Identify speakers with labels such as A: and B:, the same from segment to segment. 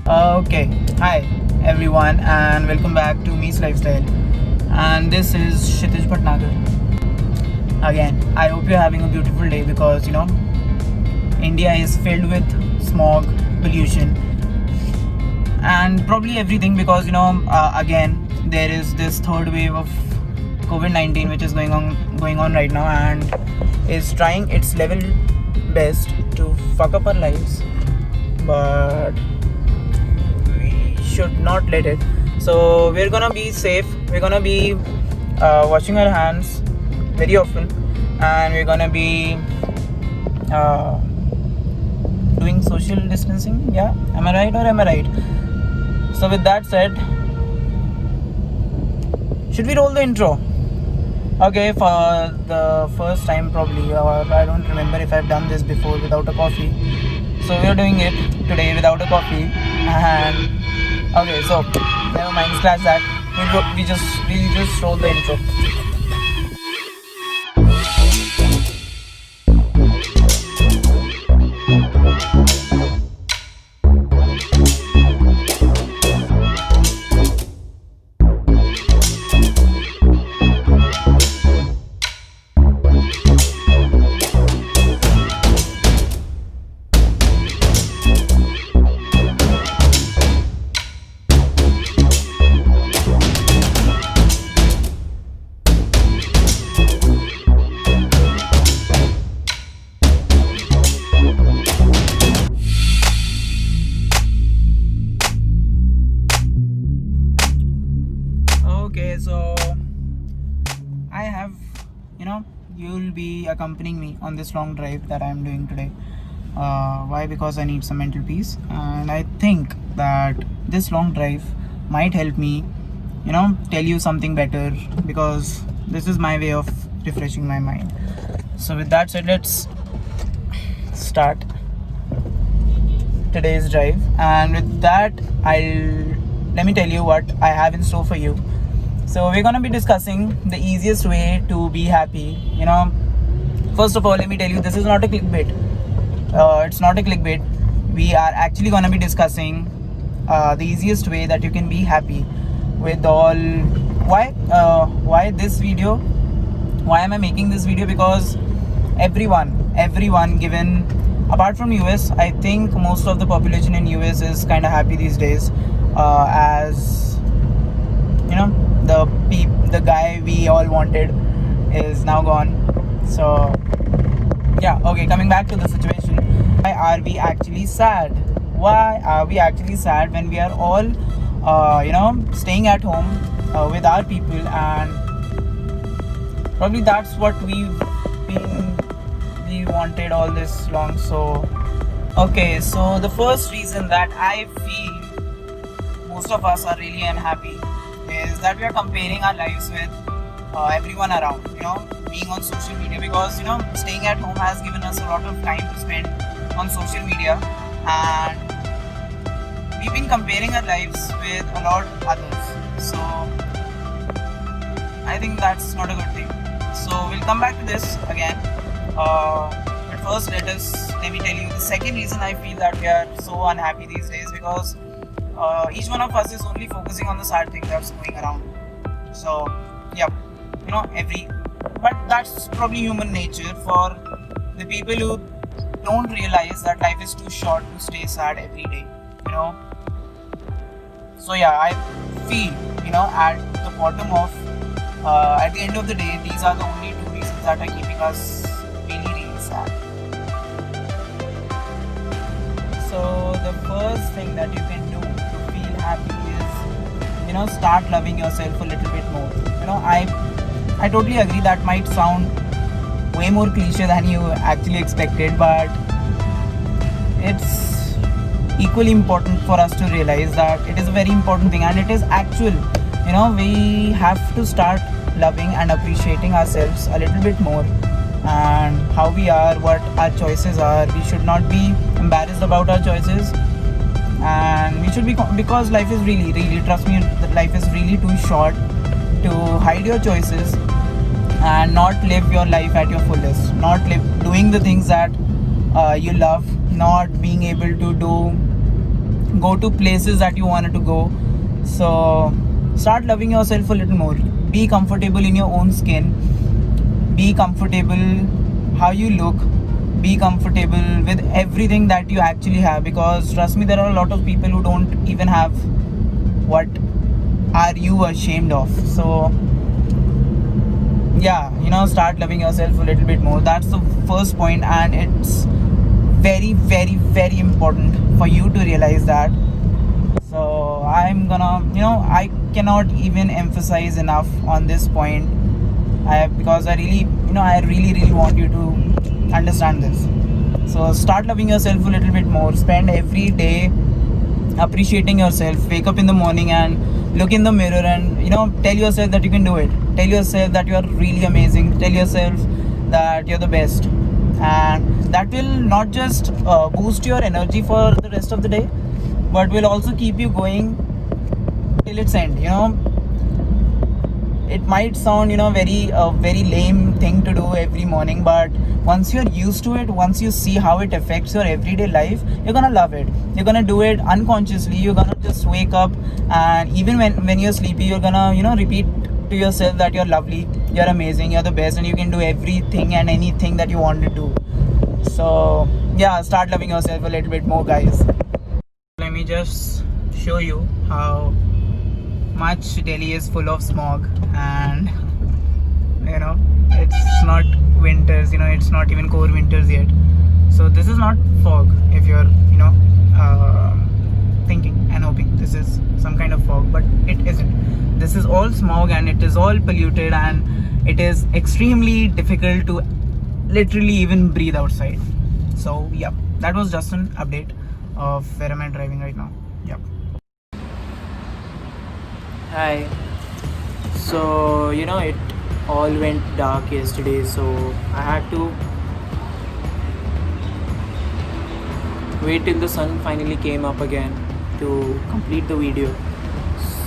A: Okay, hi everyone, and welcome back to Me's Lifestyle. And this is Kshitij Bhatnagar. Again, I hope you're having a beautiful day because India is filled with smog, pollution, and probably everything because again there is this third wave of COVID-19 which is going on right now and is trying its level best to fuck up our lives, but should not let it. So we're gonna be safe. We're gonna be washing our hands very often, and we're gonna be uh, doing social distancing. Yeah, am I right or am I right? So with that said, should we roll the intro? Okay, for the first time probably, or I don't remember if I've done this before without a coffee. So we're doing it today without a coffee, and okay, so never mind, scratch that. We'll just roll the intro. Okay, so I have, you'll be accompanying me on this long drive that I'm doing today. Why? Because I need some mental peace, and I think that this long drive might help me, tell you something better because this is my way of refreshing my mind. So, with that said, let's start today's drive, and with that, let me tell you what I have in store for you. So we're gonna be discussing the easiest way to be happy. First of all, let me tell you, this is not a clickbait. It's not a clickbait. We are actually gonna be discussing the easiest way that you can be happy with all. Why this video? Why am I making this video? Because everyone given, apart from US, I think most of the population in US is kind of happy these days, as the guy we all wanted is now gone. So yeah, okay, coming back to the situation, why are we actually sad? Why are we actually sad when we are all staying at home with our people, and probably that's what we wanted all this long. So okay, so the first reason that I feel most of us are really unhappy is that we are comparing our lives with everyone around, being on social media, because staying at home has given us a lot of time to spend on social media, and we've been comparing our lives with a lot of others. So I think that's not a good thing. So we'll come back to this again, but first let me tell you the second reason I feel that we are so unhappy these days, because each one of us is only focusing on the sad thing that's going around. So yeah, but that's probably human nature for the people who don't realize that life is too short to stay sad every day. So yeah, I feel at the bottom of at the end of the day, these are the only two reasons that are keeping us really sad. So the first thing that you can do to feel happy is start loving yourself a little bit more. I totally agree, that might sound way more cliche than you actually expected, but it's equally important for us to realize that it is a very important thing, and it is actual. We have to start loving and appreciating ourselves a little bit more, and how we are, what our choices are. We should not be embarrassed about our choices, and we should be, because life is really, trust me, that life is really too short to hide your choices and not live your life at your fullest, not doing the things that you love, not being able to do go to places that you wanted to go. So start loving yourself a little more. Be comfortable in your own skin. Be comfortable how you look. Be comfortable with everything that you actually have, because trust me, there are a lot of people who don't even have what are you ashamed of. So yeah, start loving yourself a little bit more. That's the first point, and it's very, very, very important for you to realize that. So I'm gonna, I cannot even emphasize enough on this point. Because I really, I really, really want you to understand this. So start loving yourself a little bit more. Spend every day appreciating yourself. Wake up in the morning and look in the mirror and tell yourself that you can do it. Tell yourself that you are really amazing. Tell yourself that you're the best, and that will not just boost your energy for the rest of the day, but will also keep you going till its end. It might sound very lame thing to do every morning, but once you're used to it, once you see how it affects your everyday life, you're gonna love it. You're gonna do it unconsciously. You're gonna just wake up, and even when you're sleepy, you're gonna repeat to yourself that you're lovely, you're amazing, you're the best, and you can do everything and anything that you want to do. So yeah, start loving yourself a little bit more, guys. Let me just show you how much Delhi is full of smog, and it's not winters, it's not even core winters yet. So this is not fog, if you're thinking and hoping this is some kind of fog, but it isn't. This is all smog, and it is all polluted, and it is extremely difficult to literally even breathe outside. So yeah, that was just an update of where am I driving right now. Yep. Hi. So it all went dark yesterday, so I had to wait till the sun finally came up again to complete the video.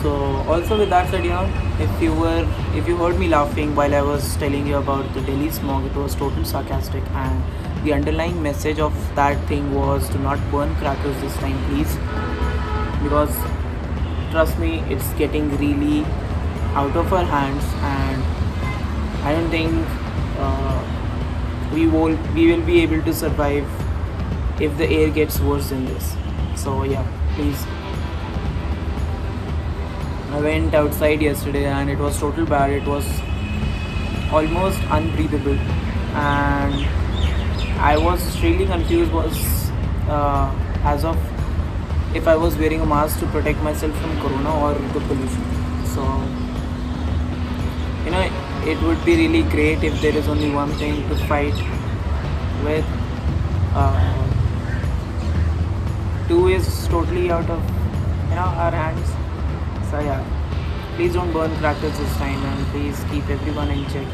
A: So also with that said, if you heard me laughing while I was telling you about the Delhi smog, it was totally sarcastic, and the underlying message of that thing was to not burn crackers this time, please, because trust me, it's getting really out of our hands, and I don't think we will be able to survive if the air gets worse than this. So yeah, please. I went outside yesterday and it was total bad. It was almost unbreathable, and I was really confused as of if I was wearing a mask to protect myself from corona or the pollution. So it would be really great if there is only one thing to fight with. Two is totally out of our hands. So yeah, please don't burn crackers this time, and please keep everyone in check.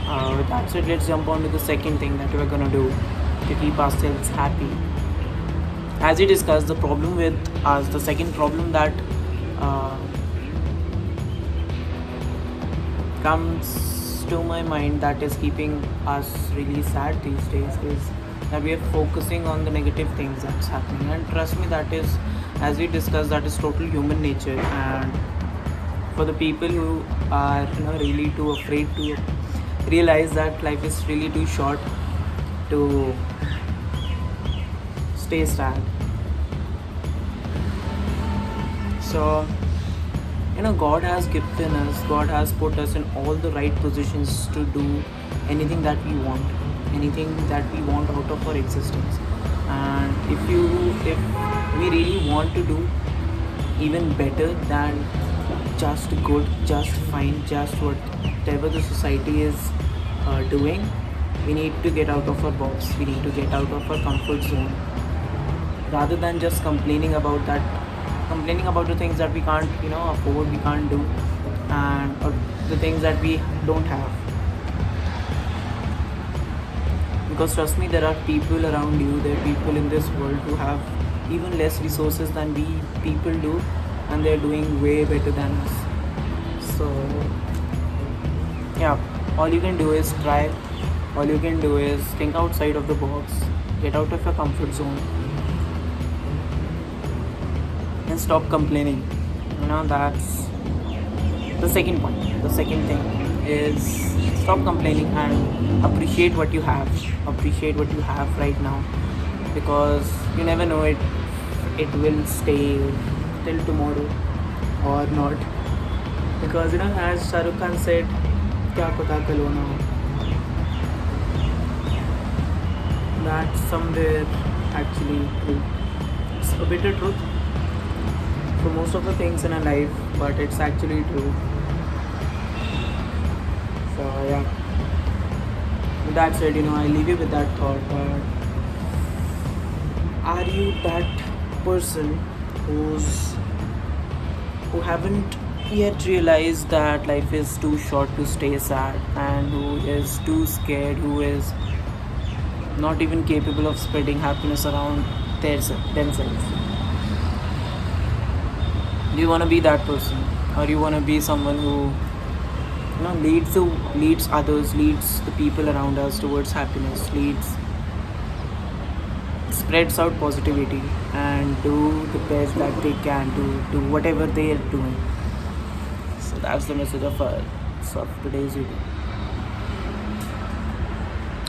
A: And with that said, let's jump on to the second thing that we're gonna do to keep ourselves happy. As we discussed, the problem with us, the second problem that comes to my mind that is keeping us really sad these days is that we are focusing on the negative things that's happening. And trust me, that is, as we discussed, that is total human nature. And for the people who are really too afraid to realize that life is really too short to stay sad. So God has given us, God has put us in all the right positions to do anything that we want, anything that we want out of our existence. And if we really want to do even better than just good, just fine, just whatever the society is doing, we need to get out of our box. We need to get out of our comfort zone, rather than just complaining about the things that we can't afford, we can't do, and or the things that we don't have. Because trust me, there are people around you, there are people in this world who have even less resources than we people do, and they're doing way better than us. So yeah, all you can do is try, all you can do is think outside of the box, get out of your comfort zone, and stop complaining. That's the second point. The second thing is stop complaining and appreciate what you have. Appreciate what you have right now, because you never know it will stay till tomorrow or not. Because as Shahrukh Khan said, "Kya pata kal ho na ho." That's somewhere actually true. It's a bitter truth for most of the things in our life, but it's actually true. So yeah, with that said, I leave you with that thought. But are you that person who haven't yet realized that life is too short to stay sad, and who is too scared, who is not even capable of spreading happiness around themselves? Do you want to be that person, or you want to be someone who leads others, leads the people around us towards happiness, spreads out positivity, and do the best that they can do whatever they are doing? So that's the message of today's video.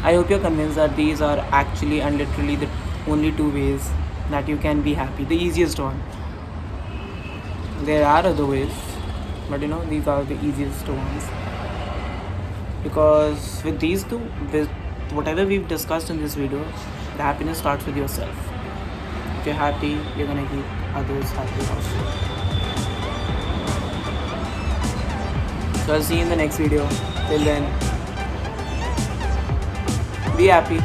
A: I hope you're convinced that these are actually and literally the only two ways that you can be happy. The easiest one. There are other ways, but these are the easiest ones. Because with these two, with whatever we've discussed in this video, the happiness starts with yourself. If you're happy, you're gonna keep others happy also. So I'll see you in the next video. Till then, be happy.